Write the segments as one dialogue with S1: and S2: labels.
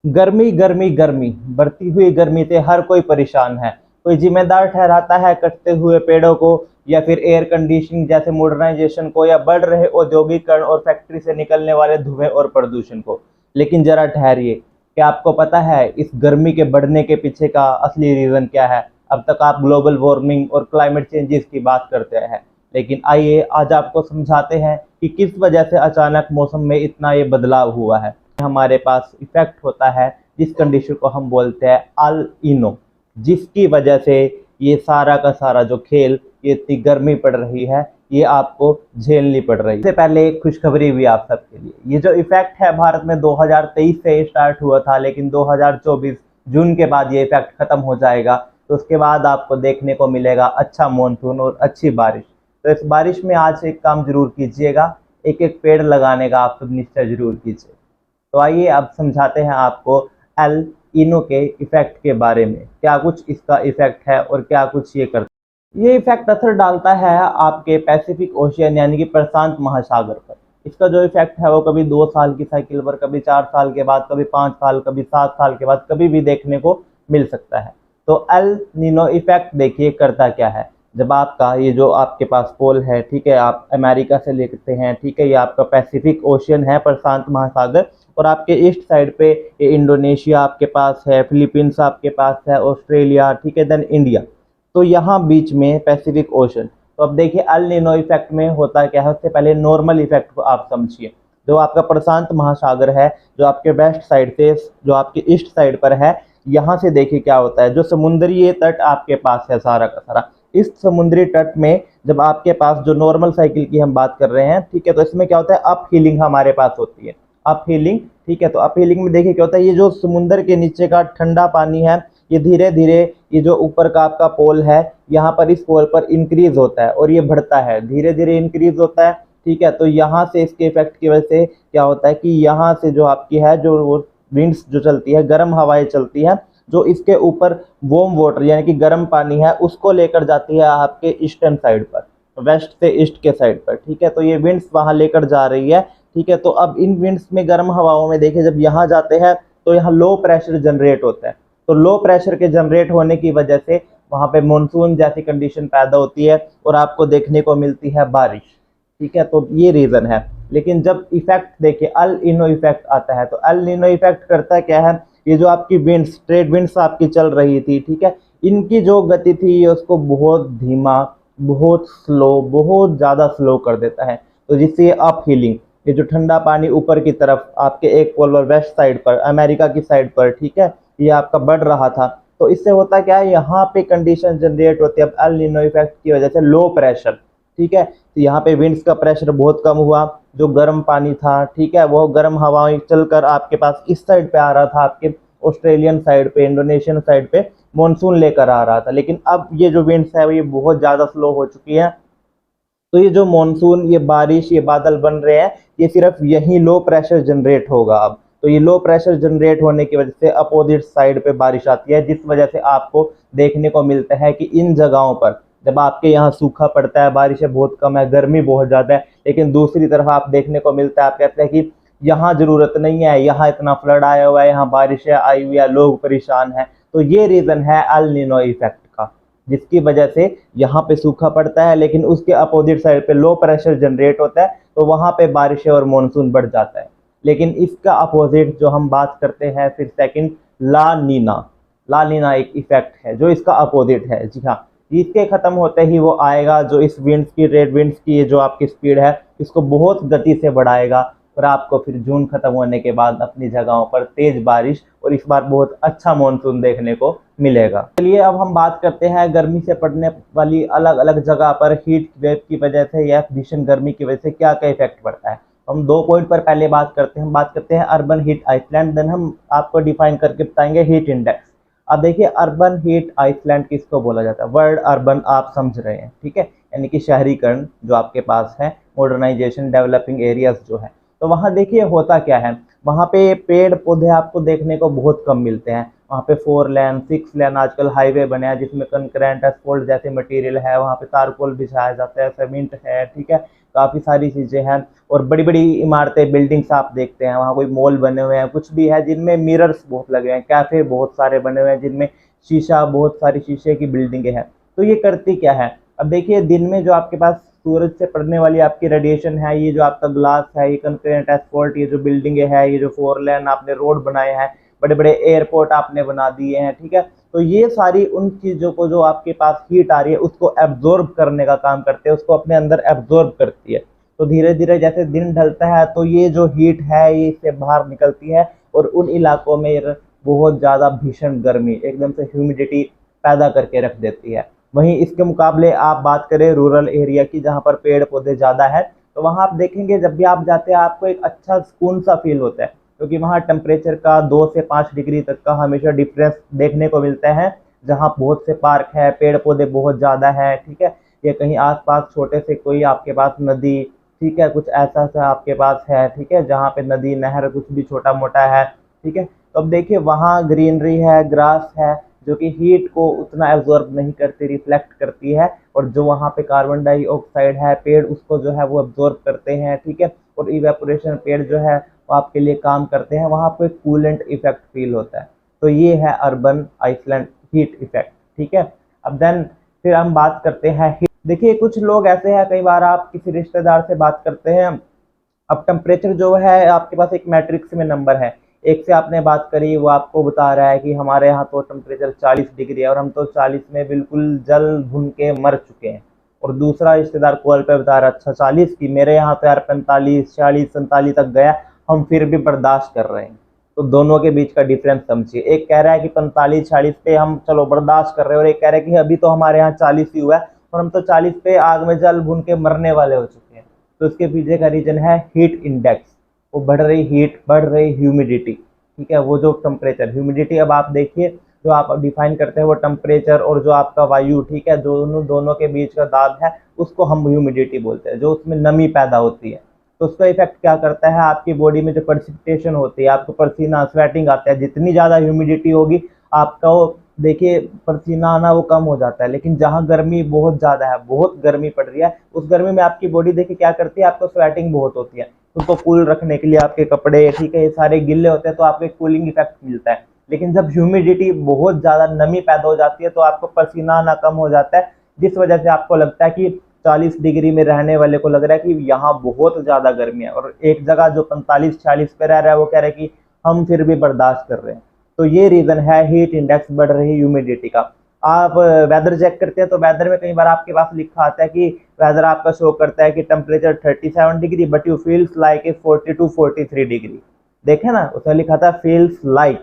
S1: गर्मी गर्मी गर्मी, बढ़ती हुई गर्मी से हर कोई परेशान है। कोई जिम्मेदार ठहराता है कटते हुए पेड़ों को, या फिर एयर कंडीशनिंग जैसे मॉडर्नाइजेशन को, या बढ़ रहे औद्योगिकरण और फैक्ट्री से निकलने वाले धुएं और प्रदूषण को। लेकिन जरा ठहरिए, क्या आपको पता है इस गर्मी के बढ़ने के पीछे का असली रीजन क्या है? अब तक आप ग्लोबल वार्मिंग और क्लाइमेट चेंजेस की बात करते हैं, लेकिन आइए आज आपको समझाते हैं कि किस वजह से अचानक मौसम में इतना ये बदलाव हुआ है। हमारे पास इफेक्ट होता है जिस कंडीशन को हम बोलते हैं अल इनो, जिसकी वजह से ये सारा का सारा जो खेल, ये इतनी गर्मी पड़ रही है, ये आपको झेलनी पड़ रही है। इससे पहले एक खुशखबरी भी आप सबके लिए, ये जो इफेक्ट है भारत में 2023 से स्टार्ट हुआ था, लेकिन 2024 जून के बाद ये इफेक्ट खत्म हो जाएगा। तो उसके बाद आपको देखने को मिलेगा अच्छा मानसून और अच्छी बारिश। तो इस बारिश में आज एक काम जरूर कीजिएगा, एक एक पेड़ लगाने का आप सब निश्चय जरूर कीजिए। तो आइए अब समझाते हैं आपको एल इनो के इफेक्ट के बारे में, क्या कुछ इसका इफेक्ट है और क्या कुछ ये करता है। ये इफेक्ट असर डालता है आपके पैसिफिक ओशियन यानी कि प्रशांत महासागर पर। इसका जो इफेक्ट है वो कभी 2 साल की साइकिल पर, कभी 4 साल के बाद, कभी 5 साल, कभी 7 साल के बाद कभी भी देखने को मिल सकता है। तो एल नीनो इफेक्ट देखिए करता क्या है। जब आपका ये जो आपके पास पोल है, ठीक है, आप अमेरिका से लेते हैं, ठीक है, ये आपका पैसिफिक ओशियन है, प्रशांत महासागर, और आपके ईस्ट साइड पे ये इंडोनेशिया आपके पास है, फिलीपींस आपके पास है, ऑस्ट्रेलिया, ठीक है, देन इंडिया। तो यहाँ बीच में पैसिफिक ओशन। तो अब देखिए अल नीनो इफेक्ट में होता क्या है, उससे पहले नॉर्मल इफेक्ट को आप समझिए। जो आपका प्रशांत महासागर है, जो आपके वेस्ट साइड से, जो आपके ईस्ट साइड पर है, यहाँ से देखिए क्या होता है। जो समुद्री तट आपके पास है सारा का सारा, इस समुद्री तट में जब आपके पास जो नॉर्मल साइकिल की हम बात कर रहे हैं, ठीक है, तो इसमें क्या होता है, अप हीलिंग हमारे पास होती है, अप हीलिंग, ठीक है। तो अप हीलिंग में देखिए क्या होता है, ये जो समुद्र के नीचे का ठंडा पानी है, ये धीरे धीरे ये जो ऊपर का आपका पोल है, यहाँ पर इस पोल पर इंक्रीज होता है और ये बढ़ता है, धीरे धीरे इंक्रीज होता है, ठीक है। तो यहाँ से इसके इफेक्ट की वजह से क्या होता है कि यहाँ से जो आपकी है, जो वो विंड्स जो चलती है, गर्म हवाएं चलती है, जो इसके ऊपर वार्म वाटर यानी कि गर्म पानी है, उसको लेकर जाती है आपके ईस्टर्न साइड पर, वेस्ट से ईस्ट के साइड पर, ठीक है। तो ये विंड्स वहां लेकर जा रही है, ठीक है। तो अब इन विंड्स में गर्म हवाओं में देखिए जब यहाँ जाते हैं तो यहाँ लो प्रेशर जनरेट होता है। तो लो प्रेशर के जनरेट होने की वजह से वहां पे मानसून जैसी कंडीशन पैदा होती है और आपको देखने को मिलती है बारिश, ठीक है। तो ये रीजन है। लेकिन जब इफेक्ट देखिए अल इनो इफेक्ट आता है, तो अल इनो इफेक्ट करता क्या है, ये जो आपकी विंड्स, ट्रेड विंड्स आपकी चल रही थी, ठीक है, इनकी जो गति थी उसको बहुत धीमा, बहुत स्लो, बहुत ज़्यादा स्लो कर देता है। तो जिससे ये अप हीलिंग, ये जो ठंडा पानी ऊपर की तरफ आपके एक पोल पर वेस्ट साइड पर, अमेरिका की साइड पर, ठीक है, ये आपका बढ़ रहा था। तो इससे होता क्या है, यहाँ पे कंडीशन जनरेट होती है अब एल नीनो इफेक्ट की वजह से, लो प्रेशर, ठीक है। तो यहाँ पे विंड्स का प्रेशर बहुत कम हुआ, जो गर्म पानी था, ठीक है, वो गर्म हवाएं चलकर आपके पास इस साइड पे आ रहा था, आपके ऑस्ट्रेलियन साइड पे, इंडोनेशियन साइड पे मानसून लेकर आ रहा था। लेकिन अब ये जो विंड्स है ये बहुत ज़्यादा स्लो हो चुकी है। तो ये जो मानसून, ये बारिश, ये बादल बन रहे हैं, ये सिर्फ यही लो प्रेशर जनरेट होगा अब। तो ये लो प्रेशर जनरेट होने की वजह से अपोजिट साइड पे बारिश आती है, जिस वजह से आपको देखने को मिलता है कि इन जगहों पर जब आपके यहाँ सूखा पड़ता है, बारिशें बहुत कम है, गर्मी बहुत ज़्यादा है, लेकिन दूसरी तरफ आप देखने को मिलता है, आप कहते हैं कि यहाँ ज़रूरत नहीं है, यहाँ इतना फ्लड आया हुआ है, यहाँ बारिशें आई हुई है, लोग परेशान हैं। तो ये रीज़न है एल नीनो इफेक्ट का, जिसकी वजह से यहाँ पे सूखा पड़ता है, लेकिन उसके अपोजिट साइड पे लो प्रेशर जनरेट होता है, तो वहाँ पे बारिशें और मानसून बढ़ जाता है। लेकिन इसका अपोजिट जो हम बात करते हैं फिर सेकंड, ला नीना। ला नीना एक इफेक्ट है जो इसका अपोजिट है, जी हाँ। इसके खत्म होते ही वो आएगा जो इस विंड्स की, रेड विंड्स की ये जो आपकी स्पीड है, इसको बहुत गति से बढ़ाएगा और आपको फिर जून खत्म होने के बाद अपनी जगहों पर तेज बारिश और इस बार बहुत अच्छा मानसून देखने को मिलेगा। चलिए अब हम बात करते हैं गर्मी से पड़ने वाली अलग अलग जगह पर हीट वेव की वजह से या भीषण गर्मी की वजह से क्या क्या इफेक्ट पड़ता है। हम 2 पॉइंट पर पहले बात करते हैं, हम बात करते हैं अर्बन हीट आइसलैंड, देन हम आपको डिफाइन करके बताएंगे हीट इंडेक्स। अब देखिए अर्बन हीट आइसलैंड किसको बोला जाता है, वर्ड अर्बन आप समझ रहे हैं, ठीक है, यानी कि शहरीकरण जो आपके पास है, मॉडर्नाइजेशन, डेवलपिंग एरियाज जो है। तो वहाँ देखिए होता क्या है, वहाँ पे पेड़ पौधे आपको देखने को बहुत कम मिलते हैं। वहाँ पे 4 लेन 6 लेन आजकल हाईवे बने हैं, जिसमें कंक्रीट एस्फॉल्ट जैसे मटेरियल है, वहाँ पे तारकोल बिछाया जाता है, सीमेंट है, ठीक है, काफ़ी सारी चीज़ें हैं। और बड़ी बड़ी इमारतें, बिल्डिंग्स आप देखते हैं, वहाँ कोई मॉल बने हुए हैं, कुछ भी है जिनमें मिरर्स बहुत लगे हैं, कैफ़े बहुत सारे बने हुए हैं जिनमें शीशा, बहुत सारी शीशे की बिल्डिंगें हैं। तो ये करती क्या है, अब देखिए दिन में जो आपके पास सूरज से पड़ने वाली आपकी रेडिएशन है, ये जो आपका ग्लास है, ये कंक्रीट एस्फॉल्ट, ये जो बिल्डिंगें है, ये जो 4 लेन आपने रोड बनाए हैं, बड़े बड़े एयरपोर्ट आपने बना दिए हैं, ठीक है। तो ये सारी उन चीज़ों को जो आपके पास हीट आ रही है उसको एब्जॉर्ब करने का काम करते हैं, उसको अपने अंदर एब्जॉर्ब करती है। तो धीरे धीरे जैसे दिन ढलता है तो ये जो हीट है ये इससे बाहर निकलती है और उन इलाकों में बहुत ज़्यादा भीषण गर्मी, एकदम से ह्यूमिडिटी पैदा करके रख देती है। वहीं इसके मुकाबले आप बात करें रूरल एरिया की, जहाँ पर पेड़ पौधे ज़्यादा है, तो वहाँ आप देखेंगे जब भी आप जाते हैं आपको एक अच्छा सुकून सा फील होता है, क्योंकि वहाँ टेम्परेचर का 2 से 5 डिग्री तक का हमेशा डिफरेंस देखने को मिलता है। जहाँ बहुत से पार्क है, पेड़ पौधे बहुत ज़्यादा है, ठीक है, या कहीं आसपास छोटे से कोई आपके पास नदी, ठीक है, कुछ ऐसा सा आपके पास है, ठीक है, जहाँ पे नदी नहर कुछ भी छोटा मोटा है, ठीक है। तो अब देखिए वहाँ ग्रीनरी है, ग्रास है, जो कि हीट को उतना एब्जॉर्ब नहीं करती, रिफ्लेक्ट करती है, और जो वहाँ पे कार्बन डाइऑक्साइड है, पेड़ उसको जो है वो एब्जॉर्ब करते हैं, ठीक है, और इवेपोरेशन पेड़ जो है वो आपके लिए काम करते हैं, वहाँ पे कूलेंट इफेक्ट फील होता है। तो ये है अर्बन आइसलैंड हीट इफेक्ट, ठीक है। अब देन फिर हम बात करते हैं देखिए कुछ लोग ऐसे हैं, कई बार आप किसी रिश्तेदार से बात करते हैं, अब टेम्परेचर जो है आपके पास एक मैट्रिक्स में नंबर है, एक से आपने बात करी, वो आपको बता रहा है कि हमारे यहाँ तो टेम्परेचर 40 डिग्री है और हम तो 40 में बिल्कुल जल भुन के मर चुके हैं। और दूसरा रिश्तेदार कॉल पे बता रहा है अच्छा 40 की, मेरे यहाँ तो यार 45, 46, 47 तक गया, हम फिर भी बर्दाश्त कर रहे हैं। तो दोनों के बीच का डिफरेंस समझिए, एक कह रहा है कि 45, 40 पे हम चलो बर्दाश्त कर रहे हैं, और एक कह रहा है कि अभी तो हमारे यहाँ 40 ही हुआ है और हम तो 40 पे आग में जल भुन के मरने वाले हो चुके हैं। तो इसके पीछे का रीजन है हीट इंडेक्स, वो बढ़ रही हीट, बढ़ रही ह्यूमिडिटी, ठीक है, वो जो टेम्परेचर, ह्यूमिडिटी अब आप देखिए जो आप डिफाइन करते हैं वो टेम्परेचर और जो आपका वायु, ठीक है, दोनों के बीच का दाब है उसको हम ह्यूमिडिटी बोलते हैं, जो उसमें नमी पैदा होती है। तो उसका इफेक्ट क्या करता है, आपकी बॉडी में जो प्रेसिपिटेशन होती है, आपको पसीना स्वेटिंग आता है, जितनी ज़्यादा ह्यूमिडिटी होगी आपका वो देखिए पसीना आना वो कम हो जाता है। लेकिन जहाँ गर्मी बहुत ज़्यादा है, बहुत गर्मी पड़ रही है, उस गर्मी में आपकी बॉडी देखिए क्या करती है, आपको स्वेटिंग बहुत होती है, उसको कूल रखने के लिए आपके कपड़े, ठीक है, ये सारे गिल्ले होते हैं तो आपको एक कूलिंग इफेक्ट मिलता है। लेकिन जब ह्यूमिडिटी बहुत ज़्यादा नमी पैदा हो जाती है तो आपको पसीना आना कम हो जाता है, जिस वजह से आपको लगता है कि 40 डिग्री में रहने वाले को लग रहा है कि यहाँ बहुत ज़्यादा गर्मी है, और एक जगह जो 45-40 पे रह रहा है वो कह रहा है कि हम फिर भी बर्दाश्त कर रहे हैं। तो ये रीज़न है हीट इंडेक्स बढ़ रही ह्यूमिडिटी का। आप वेदर चेक करते हैं तो वेदर में कई बार आपके पास लिखा आता है कि वेदर आपका शो करता है कि temperature 37 degree but you feels like a 42-43 degree, देखे ना, उसमें लिखा था फील्स लाइक,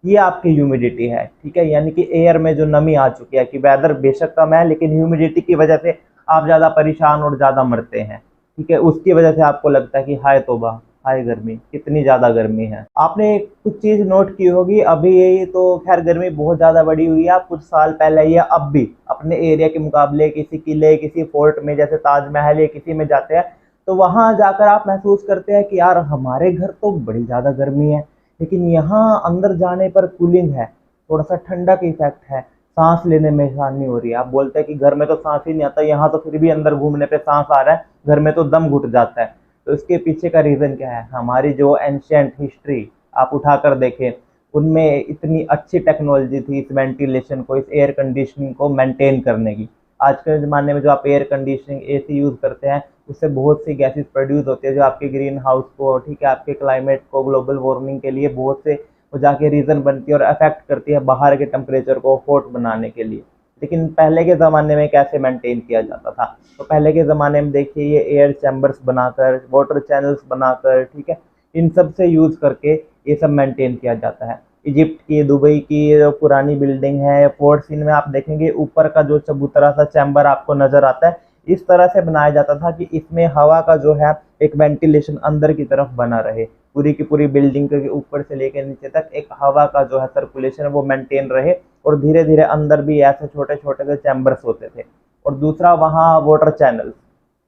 S1: ये आपकी ह्यूमिडिटी है, ठीक है, यानी कि एयर में जो नमी आ चुकी है, कि वेदर बेशक कम है लेकिन ह्यूमिडिटी की वजह से आप ज़्यादा परेशान और ज़्यादा मरते हैं, ठीक है, उसकी वजह से आपको लगता है कि हाय तौबा, हाय गर्मी, कितनी ज़्यादा गर्मी है। आपने कुछ चीज़ नोट की होगी, अभी यही तो खैर गर्मी बहुत ज़्यादा बढ़ी हुई है, कुछ साल पहले या अब भी अपने एरिया के मुकाबले किसी किले, किसी फोर्ट में जैसे ताजमहल या किसी में जाते हैं तो वहाँ जाकर आप महसूस करते हैं कि यार हमारे घर तो बड़ी ज़्यादा गर्मी है, लेकिन यहाँ अंदर जाने पर कूलिंग है, थोड़ा सा ठंडा का इफेक्ट है, सांस लेने में आसानी हो रही है। आप बोलते हैं कि घर में तो सांस ही नहीं आता, यहाँ तो फिर भी अंदर घूमने पे सांस आ रहा है, घर में तो दम घुट जाता है। तो इसके पीछे का रीज़न क्या है, हमारी जो एंशियंट हिस्ट्री आप उठाकर देखें उनमें इतनी अच्छी टेक्नोलॉजी थी इस वेंटिलेशन को, इस एयर कंडीशनिंग को मेंटेन करने की। आज के ज़माने में जो आप एयर कंडीशनिंग एसी यूज़ करते हैं उससे बहुत सी गैसेस प्रोड्यूस होती है जो आपके ग्रीन हाउस को, ठीक है, आपके क्लाइमेट को, ग्लोबल वार्मिंग के लिए बहुत से वो जाके रीज़न बनती है और अफेक्ट करती है बाहर के टेम्परेचर को हॉट बनाने के लिए। लेकिन पहले के ज़माने में कैसे मेंटेन किया जाता था, तो पहले के ज़माने में देखिए ये एयर चैम्बर्स बनाकर, वाटर चैनल्स बनाकर, ठीक है, इन सब से यूज़ करके ये सब मेंटेन किया जाता है। इजिप्ट की, दुबई की जो पुरानी बिल्डिंग है, फोर्ट सीन में आप देखेंगे ऊपर का जो चबूतरा सा चैम्बर आपको नज़र आता है, इस तरह से बनाया जाता था कि इसमें हवा का जो है एक वेंटिलेशन अंदर की तरफ बना रहे, पूरी की पूरी बिल्डिंग के ऊपर से लेकर नीचे तक एक हवा का जो है सर्कुलेशन वो मेंटेन रहे, और धीरे धीरे अंदर भी ऐसे छोटे छोटे से चैम्बर्स होते थे। और दूसरा वहाँ वाटर चैनल,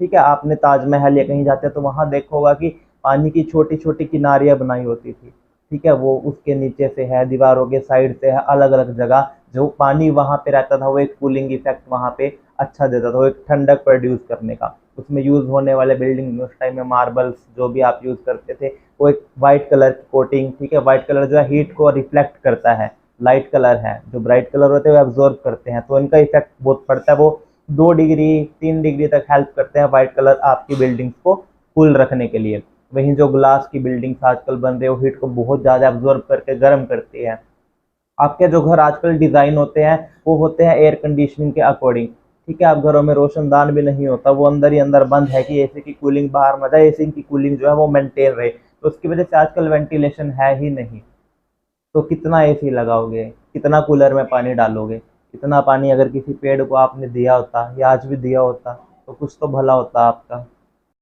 S1: ठीक है, आपने ताजमहल या कहीं जाते हैं तो वहाँ देखा होगा कि पानी की छोटी छोटी किनारियाँ बनाई होती थी, ठीक है, वो उसके नीचे से है, दीवारों के साइड से है, अलग अलग जगह जो पानी वहाँ पे रहता था वो एक कूलिंग इफेक्ट वहाँ पे अच्छा देता था, वो एक ठंडक प्रोड्यूस करने का। उसमें यूज़ होने वाले बिल्डिंग में उस टाइम में मार्बल्स जो भी आप यूज़ करते थे, वो एक वाइट कलर की कोटिंग, ठीक है। वाइट कलर जो है हीट को रिफ्लेक्ट करता है, लाइट कलर है, जो ब्राइट कलर होते हैं वो एब्जॉर्ब करते हैं, तो इनका इफेक्ट बहुत पड़ता है। वो 2 डिग्री 3 डिग्री तक हेल्प करते हैं वाइट कलर आपकी बिल्डिंग्स को कूल रखने के लिए। वहीं जो ग्लास की बिल्डिंग्स आजकल बन रही है वो हीट को बहुत ज़्यादा एब्जॉर्ब करके गर्म करती है। आपके जो घर आजकल डिज़ाइन होते हैं वो होते हैं एयर कंडीशनिंग के अकॉर्डिंग, ठीक है। आप घरों में रोशनदान भी नहीं होता, वो अंदर ही अंदर बंद है कि एसी की कूलिंग बाहर मत जाए, एसी की कूलिंग जो है वो मेंटेन रहे, तो उसकी वजह से आजकल वेंटिलेशन है ही नहीं। तो कितना एसी लगाओगे, कितना कूलर में पानी डालोगे। इतना पानी अगर किसी पेड़ को आपने दिया होता या आज भी दिया होता तो कुछ तो भला होता आपका।